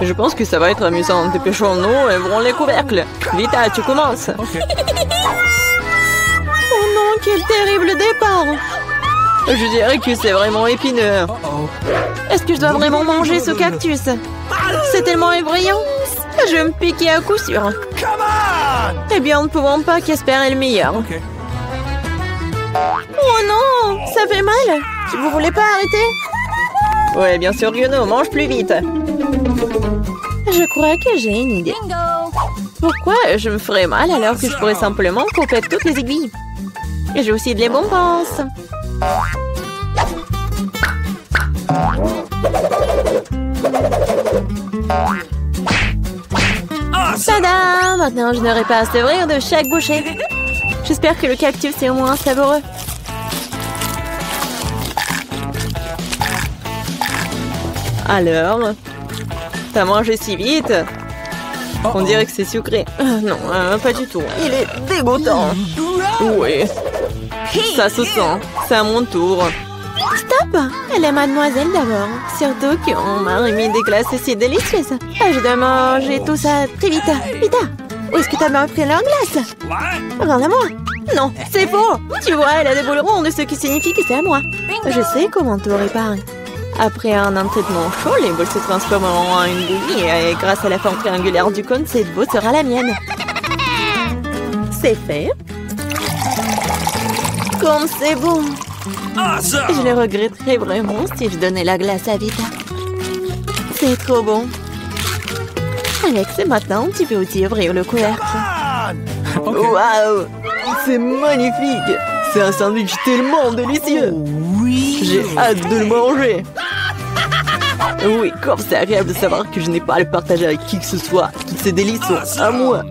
Je pense que ça va être amusant. Dépêchons-nous et ouvrons les couvercles. Vita, tu commences. Oh non, quel terrible départ. Je dirais que c'est vraiment épineux. Est-ce que je dois vraiment manger ce cactus? C'est tellement effrayant. Je vais me piquer à coup sûr. Eh bien, nous ne pouvons pas qu'espérer le meilleur. Oh non, ça fait mal. Vous voulez pas arrêter? Ouais, bien sûr que non, mange plus vite. Je crois que j'ai une idée. Pourquoi je me ferais mal alors que je pourrais simplement couper toutes les aiguilles? Et j'ai aussi de les bonbons. Tada! Maintenant, je n'aurai pas à s'ouvrir de chaque bouchée. J'espère que le cactus est au moins savoureux. Alors, t'as mangé si vite? On dirait que c'est sucré. Non, pas du tout. Il est dégoûtant. Oui. Ça se sent. C'est à mon tour. Stop! Elle est mademoiselle d'abord. Surtout qu'on m'a remis des glaces si délicieuses. Je dois manger tout ça très vite. Vita, où est-ce que t'as bien pris leur glace? Rends-la-moi. Non, c'est faux. Tu vois, elle a des boules rondes, ce qui signifie que c'est à moi. Je sais comment te réparer. Après un entraînement chaud, les boules se transformeront en une bouillie et grâce à la forme triangulaire du cône, cette boule sera la mienne. C'est fait. Comme c'est bon. Je le regretterais vraiment si je donnais la glace à Vita. C'est trop bon. Alex, maintenant, tu peux aussi ouvrir le couvercle. Waouh! C'est magnifique! C'est un sandwich tellement délicieux! J'ai hâte de le manger! Oui, comme c'est agréable de savoir que je n'ai pas à le partager avec qui que ce soit. Toutes ces délices sont à moi.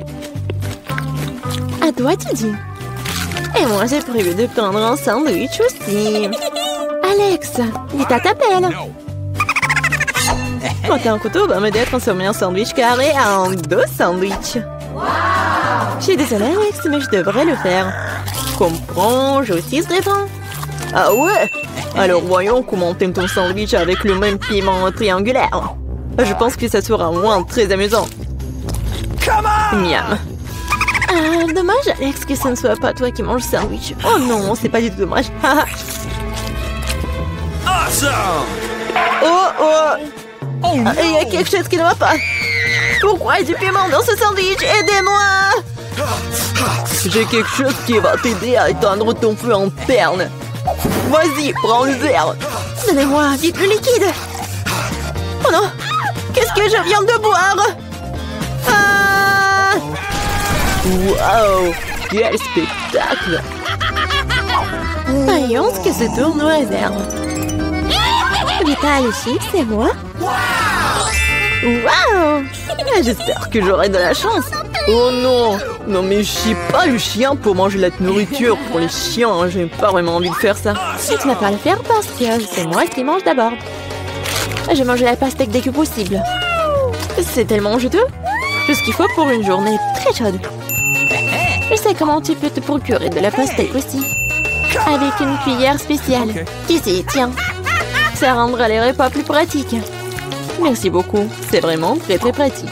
À toi, tu dis. Et moi, j'ai prévu de prendre un sandwich aussi. Alex, Vita t'appelle. Monter un couteau va m'aider à transformer un sandwich carré en 2 sandwichs. Je suis désolée, Alex, mais je devrais le faire. Comprends, je aussi ce répond. Ah ouais? Alors voyons comment t'aimes ton sandwich avec le même piment triangulaire. Je pense que ça sera au moins très amusant. Miam. Dommage, Alex, que ce ne soit pas toi qui manges le sandwich. Oh non, c'est pas du tout dommage. Oh, il y a quelque chose qui ne va pas. Pourquoi il y a du piment dans ce sandwich? Aidez-moi! J'ai quelque chose qui va t'aider à éteindre ton feu interne. Vas-y, prends le verre. Donnez-moi vite le liquide. Oh non! Qu'est-ce que je viens de boire? Ah! Waouh! Quel spectacle! Voyons ce que se tourne nos réserves. Vita, les chips, c'est moi? Waouh! J'espère que j'aurai de la chance. Oh non! Non mais je suis pas le chien pour manger la nourriture pour les chiens. J'ai pas vraiment envie de faire ça. Et tu vas pas le faire parce que c'est moi qui mange d'abord. Je vais manger la pastèque dès que possible. C'est tellement juteux. Tout ce qu'il faut pour une journée très chaude. Je sais comment tu peux te procurer de la pastèque aussi. Avec une cuillère spéciale. Ici, tiens. Ça rendra les repas plus pratiques. Merci beaucoup. C'est vraiment très très pratique.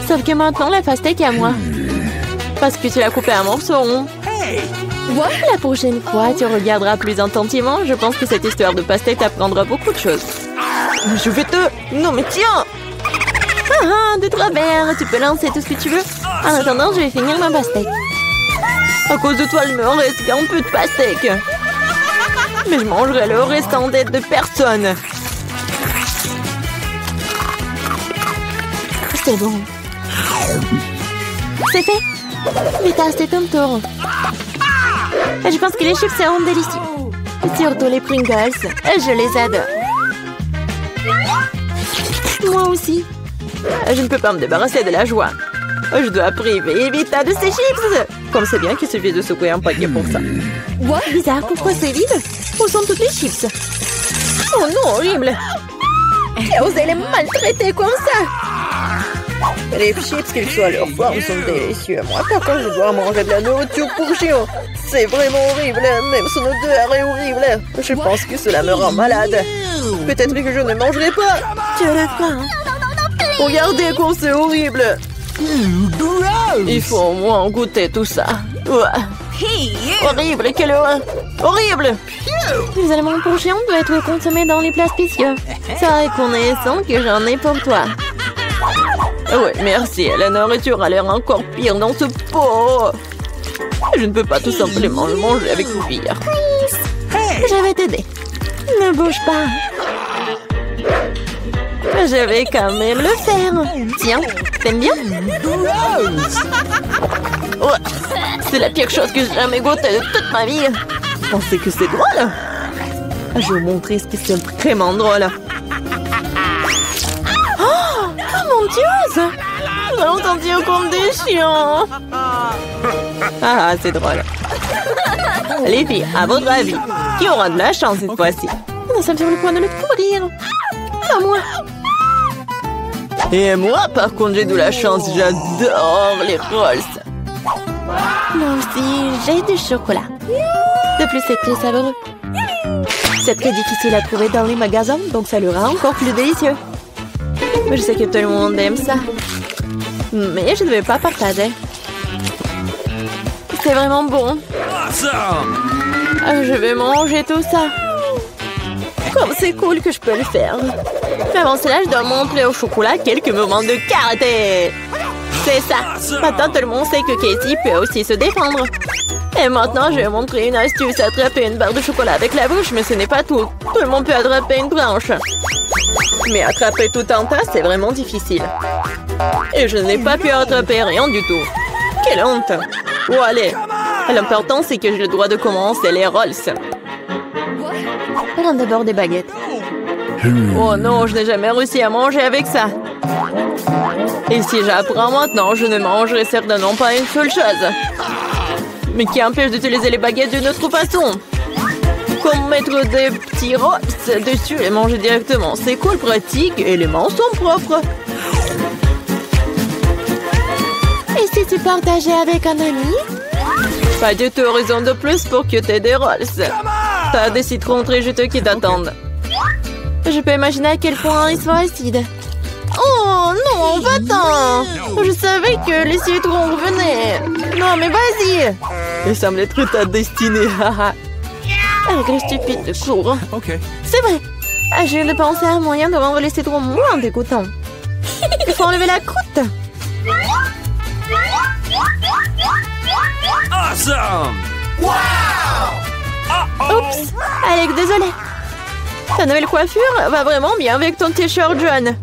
Sauf que maintenant, la pastèque est à moi. Parce que tu l'as coupée à morceaux. La prochaine fois, tu regarderas plus attentivement. Je pense que cette histoire de pastèque t'apprendra beaucoup de choses. Je vais te... Non mais tiens! De travers, tu peux lancer tout ce que tu veux. En attendant, je vais finir ma pastèque. À cause de toi, il me reste qu'un peu de pastèque. Mais je mangerai le restant d'aide de personne. C'est bon. C'est fait. Vita, c'est ton tour. Je pense que les chips seront délicieux. Surtout les Pringles. Je les adore. Moi aussi. Je ne peux pas me débarrasser de la joie. Je dois priver Vita de ses chips. Comme c'est bien qu'il suffit de secouer un paquet pour ça. Bizarre, pourquoi c'est vide? Où sont toutes les chips? Oh non, horrible. Qui a osé les maltraiter comme ça? Les chips, qu'ils soient à leur forme, sont délicieux. Moi, par contre, je dois manger de la nourriture pour chiens. C'est vraiment horrible. Même son odeur est horrible. Je pense que cela me rend malade. Peut-être que je ne mangerai pas. Tu as la faim. Regardez comme c'est horrible. Il faut au moins goûter tout ça. Horrible, quelle horreur. Horrible. Les aliments pour chiens doivent être consommés dans les plats spéciaux. C'est reconnaissant que j'en ai pour toi. Oui, merci. La nourriture a l'air encore pire dans ce pot. Je ne peux pas tout simplement le manger avec cuillère. Je vais t'aider. Ne bouge pas. Je vais quand même le faire. Tiens, t'aimes bien? Ouais, c'est la pire chose que j'ai jamais goûté de toute ma vie. Vous pensez que c'est drôle? Je vais vous montrer ce qui est vraiment drôle. Oh mon Dieu! Nous allons sentir comme des chiens. Ah, c'est drôle. Les filles, à votre avis, qui aura de la chance cette fois-ci? Nous sommes sur le point de le découvrir. Pas moi. Et moi, par contre, j'ai de la chance. J'adore les rolls. Moi aussi, j'ai du chocolat. De plus, c'est très savoureux. C'est très difficile à trouver dans les magasins, donc ça le rend encore plus délicieux. Je sais que tout le monde aime ça. Mais je ne vais pas partager. C'est vraiment bon. Je vais manger tout ça. Comme c'est cool que je peux le faire. Mais avant cela, je dois montrer au chocolat quelques moments de karaté. C'est ça. Maintenant, tout le monde sait que Casey peut aussi se défendre. Et maintenant, je vais montrer une astuce. Attraper une barre de chocolat avec la bouche, mais ce n'est pas tout. Tout le monde peut attraper une branche. Mais attraper tout un tas, c'est vraiment difficile. Et je n'ai pas pu attraper rien du tout. Quelle honte. Oh, allez. L'important, c'est que j'ai le droit de commencer les rolls. Prends d'abord des baguettes. Oh non, je n'ai jamais réussi à manger avec ça. Et si j'apprends maintenant, je ne mangerai certainement pas une seule chose. Mais qui empêche d'utiliser les baguettes d'une autre façon? Comme mettre des petits rolls dessus et manger directement. C'est cool, pratique et les mains sont propres. Et si tu partageais avec un ami? Pas du tout, raison de plus pour que tu aies des rolls. T'as des citrons très juteux qui t'attendent. Je peux imaginer à quel point ils sont acides. Oh non, va-t'en! Je savais que les citrons revenaient. Non, mais vas-y! Il semble être ta destinée. Avec les stupides de cours. C'est vrai. Je viens de penser à un moyen de rendre les citrons moins dégoûtants. Il faut enlever la croûte. Awesome! Wow! Oups! Alex, désolé. Ta nouvelle coiffure va vraiment bien avec ton t-shirt jaune.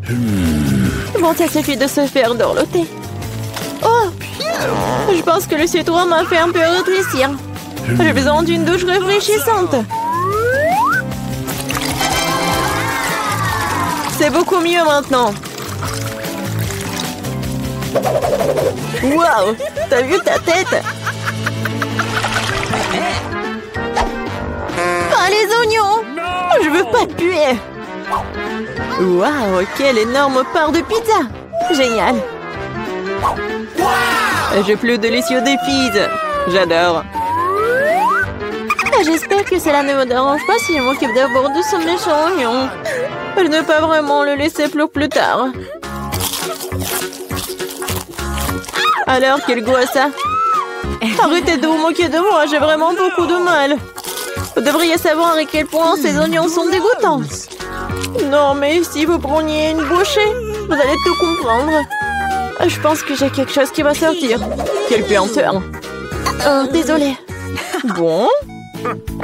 Bon, ça suffit de se faire dorloter. Oh! Je pense que le citron m'a fait un peu rétrécir. J'ai besoin d'une douche rafraîchissante. C'est beaucoup mieux maintenant. Waouh! T'as vu ta tête? Ah, les oignons! Je veux pas puer. Waouh! Quelle énorme part de pizza! Génial! J'ai plus délicieux des pizzas. J'adore. J'espère que cela ne me dérange pas si je m'occupe d'abord de ce méchant oignon. Je ne peux pas vraiment le laisser pour plus tard. Alors, quel goût a ça? Arrêtez de vous moquer de moi, j'ai vraiment beaucoup de mal. Vous devriez savoir à quel point ces oignons sont dégoûtants. Non, mais si vous preniez une bouchée, vous allez tout comprendre. Je pense que j'ai quelque chose qui va sortir. Quelle puanteur. Oh, désolée. Bon?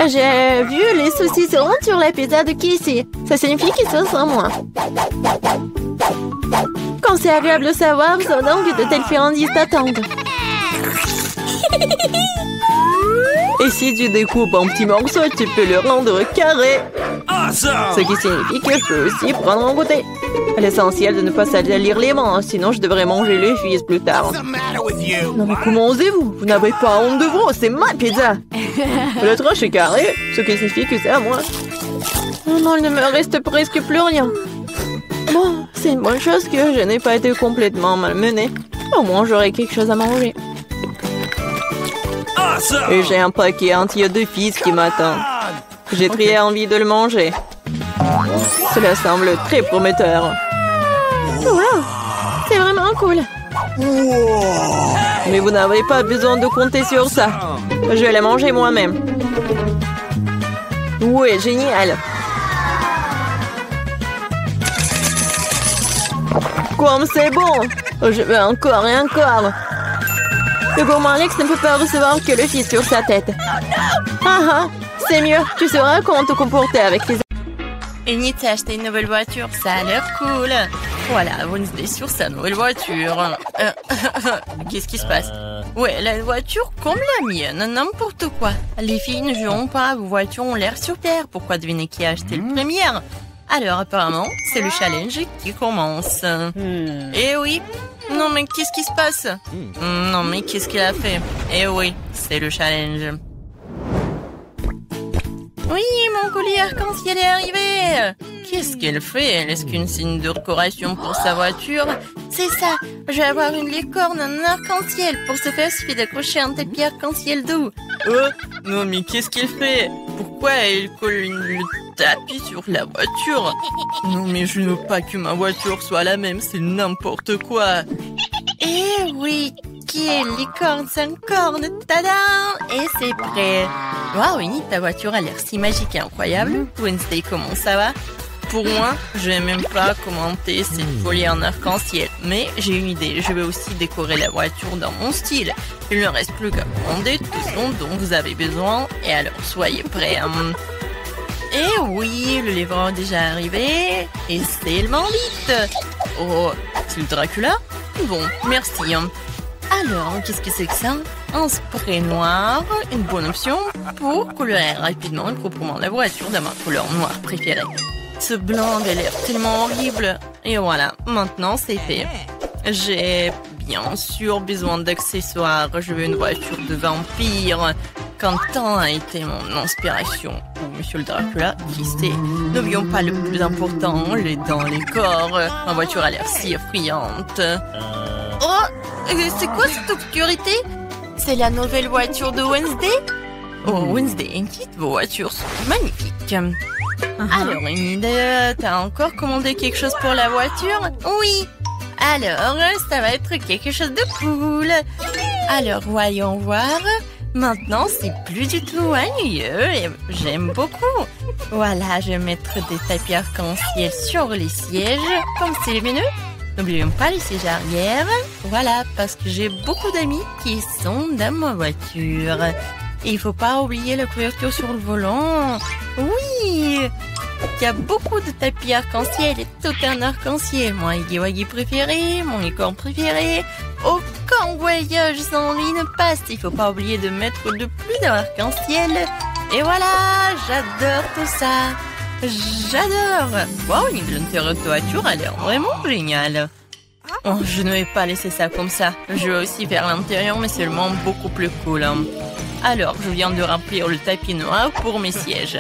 J'ai vu les saucissons sur la pizza de Casey. Ça signifie qu'ils sont sans moi. Quand c'est agréable de savoir, c'est donc que de telles friandises t'attendent. Et si tu découpes en petits morceaux, tu peux le rendre carré. Ce qui signifie que je peux aussi prendre un goûter. L'essentiel de ne pas salir les mains, sinon je devrais manger les fils plus tard. Non mais comment osez-vous? Vous n'avez pas honte de vous, c'est ma pizza. Le tranche est carré, ce qui signifie que c'est à moi. Oh non, il ne me reste presque plus rien. Bon, c'est une bonne chose que je n'ai pas été complètement malmenée. Au moins, j'aurai quelque chose à manger. Et j'ai un paquet entier de fils qui m'attend. J'ai très envie de le manger. Cela semble très prometteur. Wow, c'est vraiment cool. Mais vous n'avez pas besoin de compter sur ça. Je vais la manger moi-même. Ouais, génial. Comme c'est bon. Je veux encore et encore. Le gourmand Alex ne peut pas recevoir que le fils sur sa tête. Ah ah, c'est mieux. Tu sauras comment te comporter avec les... Enid s'est acheté une nouvelle voiture, ça a l'air cool. Voilà, Wednesday sur sa nouvelle voiture. Qu'est-ce qui se passe? Ouais, la voiture comme la mienne, n'importe quoi. Les filles ne joueront pas, vos voitures ont l'air super. Pourquoi deviner qui a acheté le premier? Alors apparemment, c'est le challenge qui commence. Eh oui. Non mais qu'est-ce qui se passe? Non mais qu'est-ce qu'il a fait? Eh oui, c'est le challenge. Oui, mon colis arc-en-ciel est arrivé. Qu'est-ce qu'elle fait? Est-ce qu'une signe de décoration pour sa voiture? C'est ça, je vais avoir une licorne en arc-en-ciel. Pour ce faire, il suffit d'accrocher un tapis arc-en-ciel doux. Oh, non mais qu'est-ce qu'elle fait? Pourquoi elle colle le tapis sur la voiture? Non mais je ne veux pas que ma voiture soit la même, c'est n'importe quoi. Eh oui, qui est licorne sans corne? Tada! Et c'est prêt. Waouh, Enid, ta voiture a l'air si magique et incroyable. Wednesday, comment ça va? Pour moi, je vais même pas commenter cette folie en arc-en-ciel. Mais j'ai une idée, je vais aussi décorer la voiture dans mon style. Il ne reste plus qu'à commander tout ce dont vous avez besoin. Et alors, soyez prêts. Et oui, le livreur est déjà arrivé. Et c'est tellement vite. Oh, c'est le Dracula? Bon, merci. Alors, qu'est-ce que c'est que ça? Un spray noir, une bonne option pour colorer rapidement et proprement la voiture de ma couleur noire préférée. Ce blanc avait l'air tellement horrible. Et voilà, maintenant c'est fait. J'ai bien sûr besoin d'accessoires. Je veux une voiture de vampire. Quentin a été mon inspiration. Ou Monsieur le Dracula, qui sait. N'oublions pas le plus important, les dents, les corps. Ma voiture a l'air si effrayante. Oh, c'est quoi cette obscurité? C'est la nouvelle voiture de Wednesday? Oh, Wednesday, Enid, vos voitures sont magnifiques. Alors, Enid, t'as encore commandé quelque chose pour la voiture? Oui. Alors, ça va être quelque chose de cool. Alors, voyons voir. Maintenant, c'est plus du tout ennuyeux et j'aime beaucoup. Voilà, je vais mettre des tapis arc-en-ciel sur les sièges, comme c'est lumineux. N'oublions pas les sièges arrière. Voilà, parce que j'ai beaucoup d'amis qui sont dans ma voiture. Et il faut pas oublier la couverture sur le volant. Oui, il y a beaucoup de tapis arc-en-ciel et tout un arc-en-ciel. Mon Huggy préféré, mon licorne préféré. Aucun voyage sans lui ne passe. Il faut pas oublier de mettre de plus d'arc-en-ciel. Et voilà, j'adore tout ça. J'adore. Wow, l'intérieur de voiture a l'air vraiment génial. Oh, je ne vais pas laisser ça comme ça. Je vais aussi faire l'intérieur, mais seulement beaucoup plus cool. Alors, je viens de remplir le tapis noir pour mes sièges.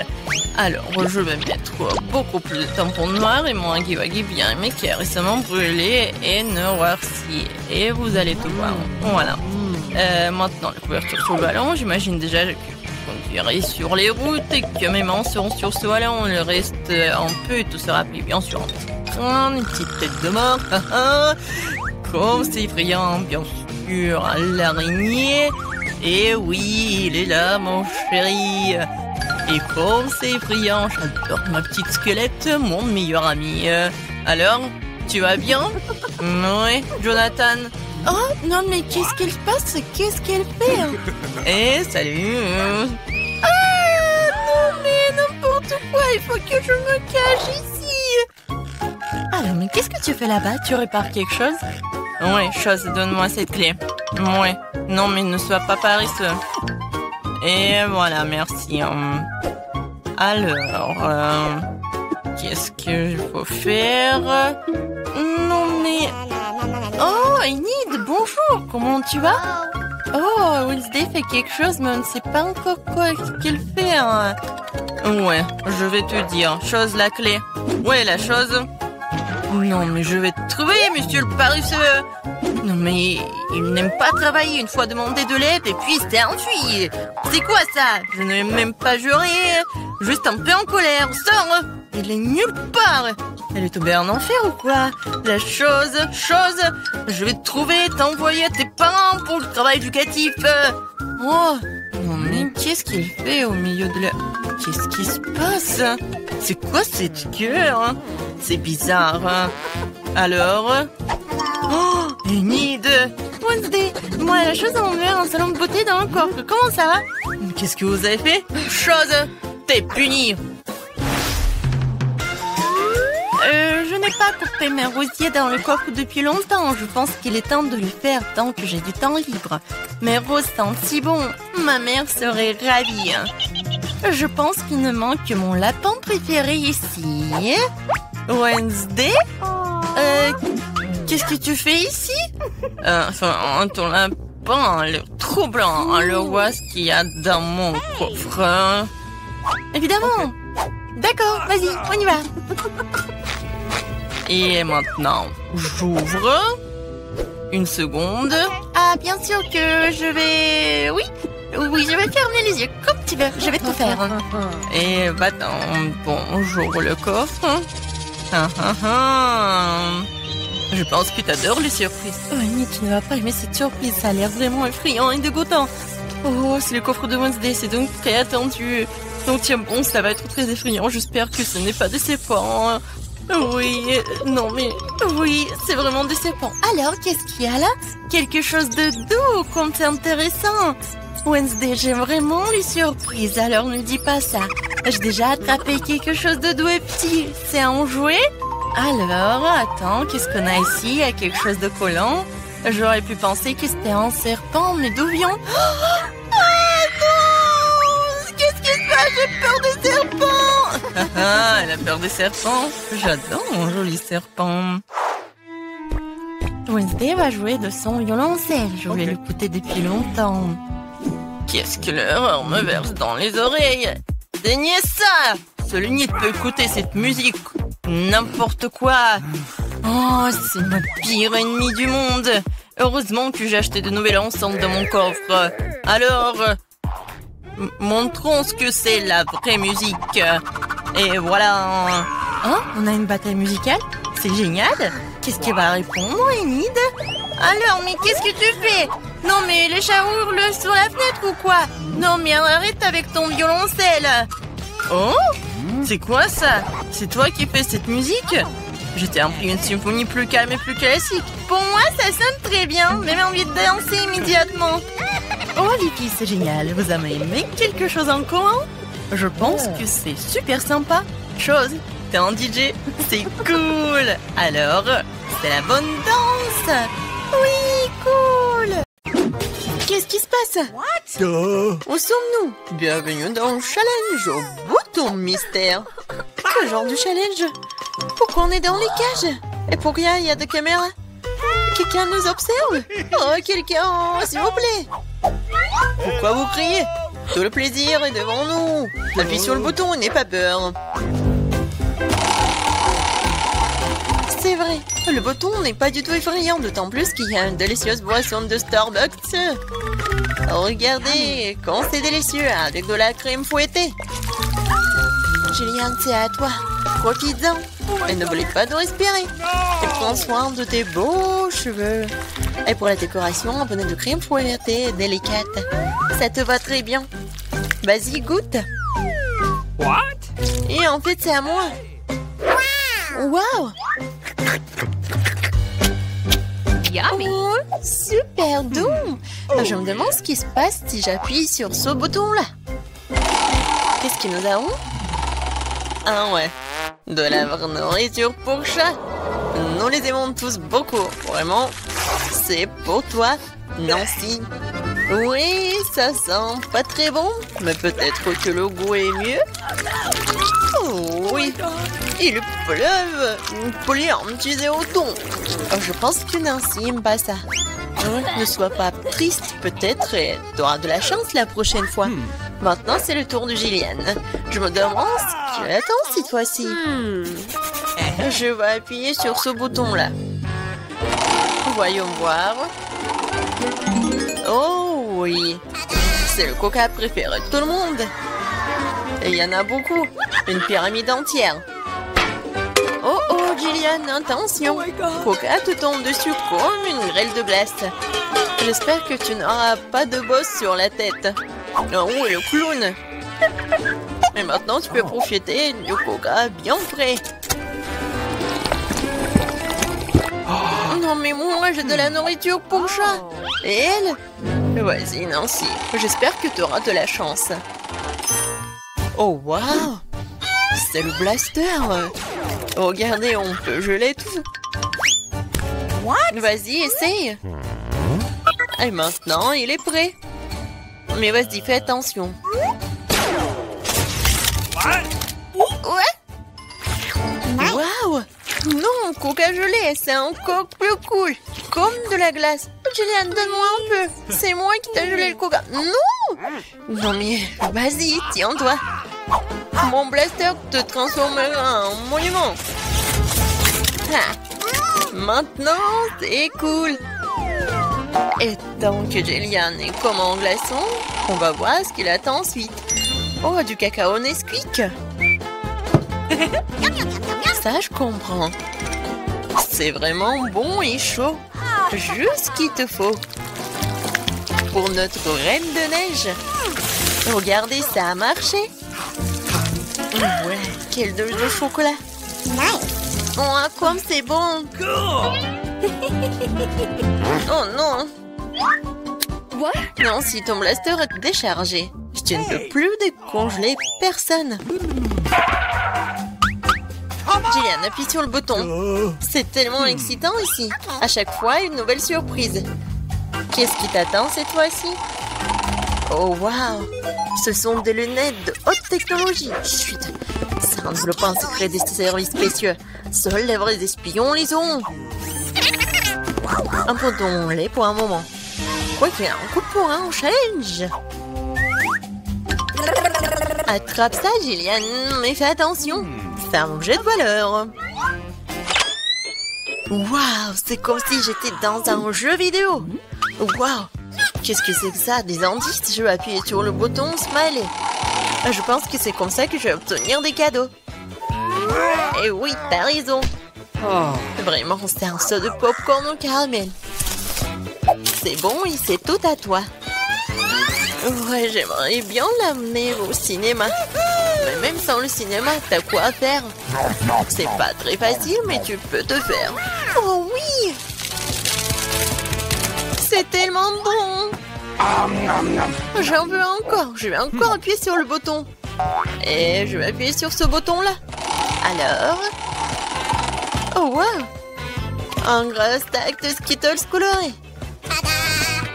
Alors, je vais mettre beaucoup plus de tampons noirs et mon Huggy bien aimé qui est récemment brûlé et noirci. Et vous allez tout voir. Voilà. Maintenant, la couverture sur le ballon. J'imagine déjà que je conduirai sur les routes et que mes mains seront sur ce ballon. Le reste, un peu, et tout sera pris bien sûr. Une petite tête de mort. Comme c'est effrayant, bien sûr. L'araignée. Et oui, il est là, mon chéri. Et comme c'est effrayant, j'adore ma petite squelette, mon meilleur ami. Alors, tu vas bien? Oui, Jonathan. Oh, non, mais qu'est-ce qu'elle passe? Qu'est-ce qu'elle fait? Eh, salut. Ah, non, mais n'importe quoi, il faut que je me cache ici. Alors, mais qu'est-ce que tu fais là-bas? Tu répares quelque chose? Oui, chose, donne-moi cette clé. Oui, non, mais ne sois pas paresseux. Et voilà, merci. Alors, qu'est-ce qu'il faut faire? Non, mais... Oh, Enid, bonjour, comment tu vas? Oh, Wednesday fait quelque chose, mais on ne sait pas encore quoi qu'elle fait. Ouais, je vais te dire. Chose, la clé. Ouais, la chose. Non, mais je vais te trouver, monsieur le paresseux. Non, mais il n'aime pas travailler. Une fois demandé de l'aide et puis il s'est enfui. C'est quoi ça? Je n'ai même pas juré. Juste un peu en colère. Sors! Il est nulle part. Elle est tombée en enfer ou quoi? La chose, je vais te trouver, t'envoyer à tes parents pour le travail éducatif. Oh, non mais qu'est-ce qu'il fait au milieu de la... Qu'est-ce qui se passe? C'est quoi cette gueule? C'est bizarre. Alors? Oh, Enid! Wednesday, moi la chose à enlever un salon de beauté dans le corps. Comment ça va? Qu'est-ce que vous avez fait? Chose, t'es punie. Je n'ai pas coupé mes rosiers dans le coffre depuis longtemps. Je pense qu'il est temps de le faire tant que j'ai du temps libre. Mes roses sentent si bon. Ma mère serait ravie. Je pense qu'il ne manque que mon lapin préféré ici. Wednesday? Qu'est-ce que tu fais ici? Ton lapin a l'air troublant. Alors, vois ce qu'il y a dans mon coffre. Évidemment. D'accord, vas-y, on y va. Et maintenant, j'ouvre. Une seconde. Ah, bien sûr que je vais... Oui, je vais fermer les yeux comme tu veux. Je vais tout faire. Et va-t'en. Bon, j'ouvre le coffre. Je pense que t'adores les surprises. Oh, Annie, tu ne vas pas aimer cette surprise. Ça a l'air vraiment effrayant et dégoûtant. Oh, c'est le coffre de Wednesday. C'est donc très attendu. Donc tiens bon, ça va être très effrayant. J'espère que ce n'est pas décevant. Oui, non mais... Oui, c'est vraiment décevant. Alors, qu'est-ce qu'il y a là? Quelque chose de doux, comme c'est intéressant. Wednesday, j'aime vraiment les surprises, alors ne dis pas ça. J'ai déjà attrapé quelque chose de doux et petit. C'est un jouet? Alors, attends, qu'est-ce qu'on a ici? Il y a quelque chose de collant. J'aurais pu penser que c'était un serpent, mais d'où vient... J'ai peur des serpents. Elle a peur des serpents. J'adore mon joli serpent. Wednesday va jouer de son violoncelle. Je vais l'écouter depuis longtemps. Qu'est-ce que l'horreur me verse dans les oreilles? Daignez ça! Seul Enid peut écouter cette musique. N'importe quoi. Oh, c'est ma pire ennemie du monde. Heureusement que j'ai acheté de nouvelles enceintes dans mon coffre. Alors... montrons ce que c'est la vraie musique. Et voilà. Hein? On a une bataille musicale? C'est génial. Qu'est-ce qu'elle va répondre, Enid? Alors, mais qu'est-ce que tu fais? Non, mais les chats hurlent sur la fenêtre ou quoi? Non, mais arrête avec ton violoncelle. Oh? C'est quoi ça? C'est toi qui fais cette musique? Je t'ai appris une symphonie plus calme et plus classique. Pour moi, ça sonne très bien. J'ai envie de danser immédiatement. Oh les filles, c'est génial. Vous avez aimé quelque chose en commun? Je pense que c'est super sympa. Chose, t'es un DJ. C'est cool. Alors, c'est la bonne danse. Oui, cool. Qu'est-ce qui se passe? Où sommes-nous? Bienvenue dans le challenge au bouton mystère. Quel genre de challenge? Pourquoi on est dans les cages? Et pour rien, il y a des caméras. Quelqu'un nous observe? Oh, quelqu'un, s'il vous plaît. Pourquoi vous criez? Tout le plaisir est devant nous. Appuie sur le bouton et n'aie pas peur. C'est vrai, le bouton n'est pas du tout effrayant, d'autant plus qu'il y a une délicieuse boisson de Starbucks. Regardez, quand c'est délicieux, avec de la crème fouettée. Julian, c'est à toi. Profites-en. Et n'oublie pas de respirer. Et prends soin de tes beaux cheveux. Et pour la décoration, un bonnet de crème fouettée délicate. Ça te va très bien. Vas-y, goûte. What? Et en fait, c'est à moi. Waouh! Yummy. Oh, super doux. Je me demande ce qui se passe si j'appuie sur ce bouton-là. Qu'est-ce que nous avons? Ah ouais, de la vraie nourriture pour chat. Nous les aimons tous beaucoup. Vraiment, c'est pour toi, Nancy. Oui, ça sent pas très bon, mais peut-être que le goût est mieux. Oh oui, il pleuve. Plein, tu es au ton. Je pense que Nancy aime pas ça. Ne sois pas triste, peut-être tu auras de la chance la prochaine fois. Maintenant, c'est le tour de Gillian. Je me demande ce qu'elle attend cette fois-ci. Je vais appuyer sur ce bouton-là. Voyons voir. Oh oui, c'est le coca préféré de tout le monde. Et il y en a beaucoup, une pyramide entière. Oh oh, Jillian, attention. Coca te tombe dessus comme une grêle de glace. J'espère que tu n'auras pas de bosse sur la tête. Oh oui, le clown. Et maintenant, tu peux profiter du coca bien frais. Non mais moi, j'ai de la nourriture pour chat. Et elle? Vas-y, Nancy. J'espère que tu auras de la chance. Oh, waouh! C'est le blaster! Regardez, on peut geler tout. Vas-y, essaye. Et maintenant, il est prêt. Mais vas-y, fais attention. Ouais! Waouh! Non, coca gelé, c'est encore plus cool. Comme de la glace. Jillian, donne-moi un peu. C'est moi qui t'ai gelé le coca. Non! Non mais, vas-y, tiens-toi. Mon blaster te transformera en monument. Ah. Maintenant, c'est cool. Et tant que Jillian est comme en glaçon, on va voir ce qu'il attend ensuite. Oh, du cacao Nesquik. Ça, je comprends. C'est vraiment bon et chaud. Juste ce qu'il te faut. Pour notre reine de neige. Regardez, ça a marché. Ouais, quelle dose de chocolat. Oh, comme c'est bon. Oh non. Non, si ton blaster est déchargé, tu ne peux plus décongeler personne. Jillian, appuie sur le bouton. C'est tellement excitant ici. À chaque fois, une nouvelle surprise. Qu'est-ce qui t'attend cette fois-ci? Oh, waouh! Ce sont des lunettes de haute technologie. Chut! Ça enveloppe un secret des services spéciaux. Seuls les vrais espions les ont. Imposons-les pour un moment. Quoi qu'il y ait un coup de poing au challenge. Attrape ça, Jillian, mais fais attention. C'est un objet de valeur. Waouh, c'est comme si j'étais dans un jeu vidéo. Waouh, qu'est-ce que c'est que ça? Des indices? Je vais appuyer sur le bouton Smiley. Je pense que c'est comme ça que je vais obtenir des cadeaux. Et oui, t'as raison. Vraiment, c'est un saut de popcorn au caramel. C'est bon et c'est tout à toi. Ouais, j'aimerais bien l'amener au cinéma. Mais même sans le cinéma, t'as quoi faire? C'est pas très facile, mais tu peux te faire. Oh oui! C'est tellement bon! J'en veux encore. Je vais encore appuyer sur le bouton. Et je vais appuyer sur ce bouton-là. Alors... Oh, wow! Un gros stack de Skittles colorés.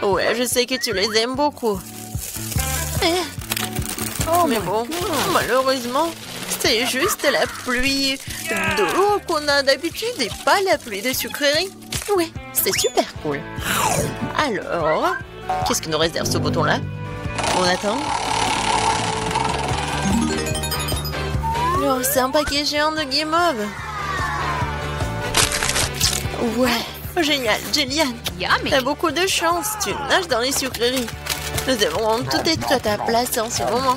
Ouais, je sais que tu les aimes beaucoup. Mais bon, malheureusement, c'est juste la pluie d'eau qu'on a d'habitude et pas la pluie de sucreries. Ouais, c'est super cool. Alors, qu'est-ce que nous réserve ce bouton-là? On attend. Oh, c'est un paquet géant de guimauve. Ouais, génial, Jillian. T'as beaucoup de chance, tu nages dans les sucreries. Nous devons tout être à ta place en ce moment.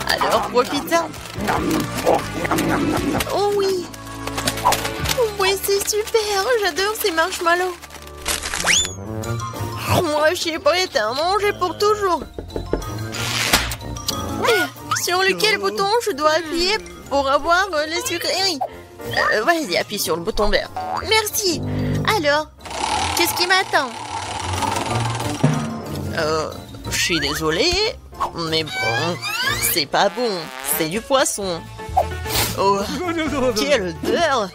Alors profite-en. Oh oui. Oui, c'est super. J'adore ces marshmallows. Moi, je suis prête à en manger pour toujours. Sur lequel bouton je dois appuyer pour avoir les sucreries? Vas-y, appuie sur le bouton vert. Merci. Alors, qu'est-ce qui m'attend? Je suis désolée, mais bon, c'est pas bon. C'est du poisson. Oh, quelle odeur!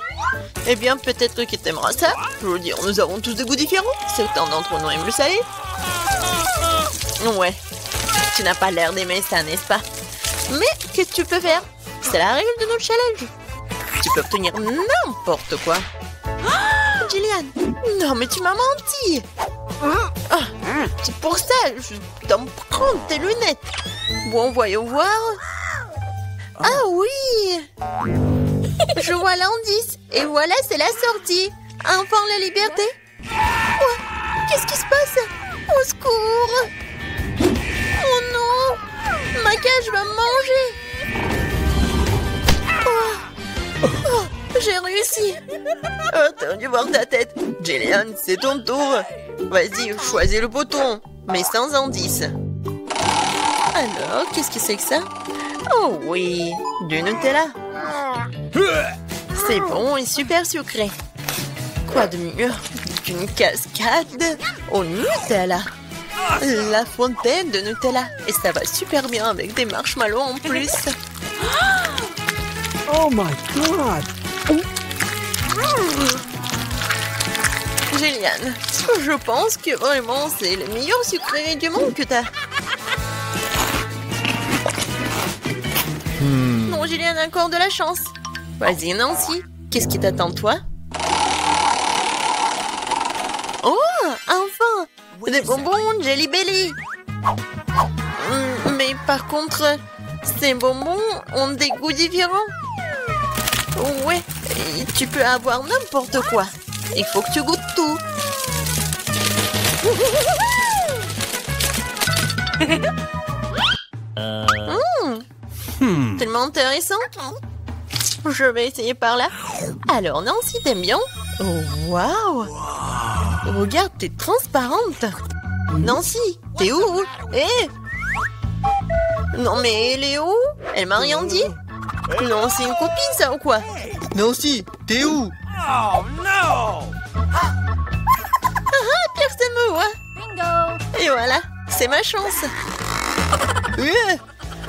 Eh bien, peut-être que t'aimeras ça. Je veux dire, nous avons tous des goûts différents. Certains d'entre nous aiment le salé. Ouais, tu n'as pas l'air d'aimer ça, n'est-ce pas? Mais qu'est-ce que tu peux faire? C'est la règle de notre challenge. Tu peux obtenir n'importe quoi. Oh, Jillian! Non, mais tu m'as menti! C'est pour ça, je dois me prendre tes lunettes. Bon, voyons voir. Ah oui! Je vois l'indice. Et voilà, c'est la sortie. Enfin, la liberté. Quoi? Qu'est-ce qui se passe? Au secours! Oh non! Ma cage va me manger! Oh, j'ai réussi! Oh, t'as dû voir ta tête. Jillian, c'est ton tour. Vas-y, choisis le bouton, mais sans indice. Alors, qu'est-ce que c'est que ça? Oh oui, du Nutella. C'est bon et super sucré. Quoi de mieux qu'une cascade au Nutella? La fontaine de Nutella. Et ça va super bien avec des marshmallows en plus. Oh my god! Jillian, je pense que vraiment c'est le meilleur sucré du monde que t'as. Non, Jillian a encore de la chance. Vas-y Nancy, qu'est-ce qui t'attend toi? Oh, enfin! Des bonbons Jelly Belly. Mais par contre, ces bonbons ont des goûts différents. Ouais, Et tu peux avoir n'importe quoi. Il faut que tu goûtes tout. Tellement intéressant. Je vais essayer par là. Alors Nancy, t'aimes bien? Oh, waouh! Regarde, t'es transparente. Nancy, t'es où? Non mais elle est où? Elle m'a rien dit. Non, c'est une copine ça ou quoi? Nancy, t'es où? Oh no! Personne me voit. Bingo! Et voilà, c'est ma chance.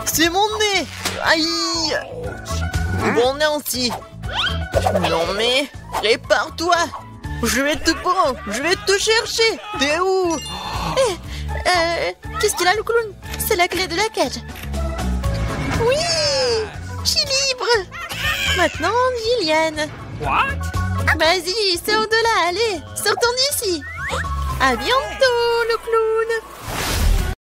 C'est mon nez. Aïe. Bon Nancy. Non mais, répare-toi. Je vais te prendre, je vais te chercher. T'es où? Qu'est-ce qu'il a le clown? C'est la clé de la cage. Oui! Je suis libre! Maintenant, Jillian. What? Vas-y, sors de là, allez, sortons d'ici. À bientôt, le clown.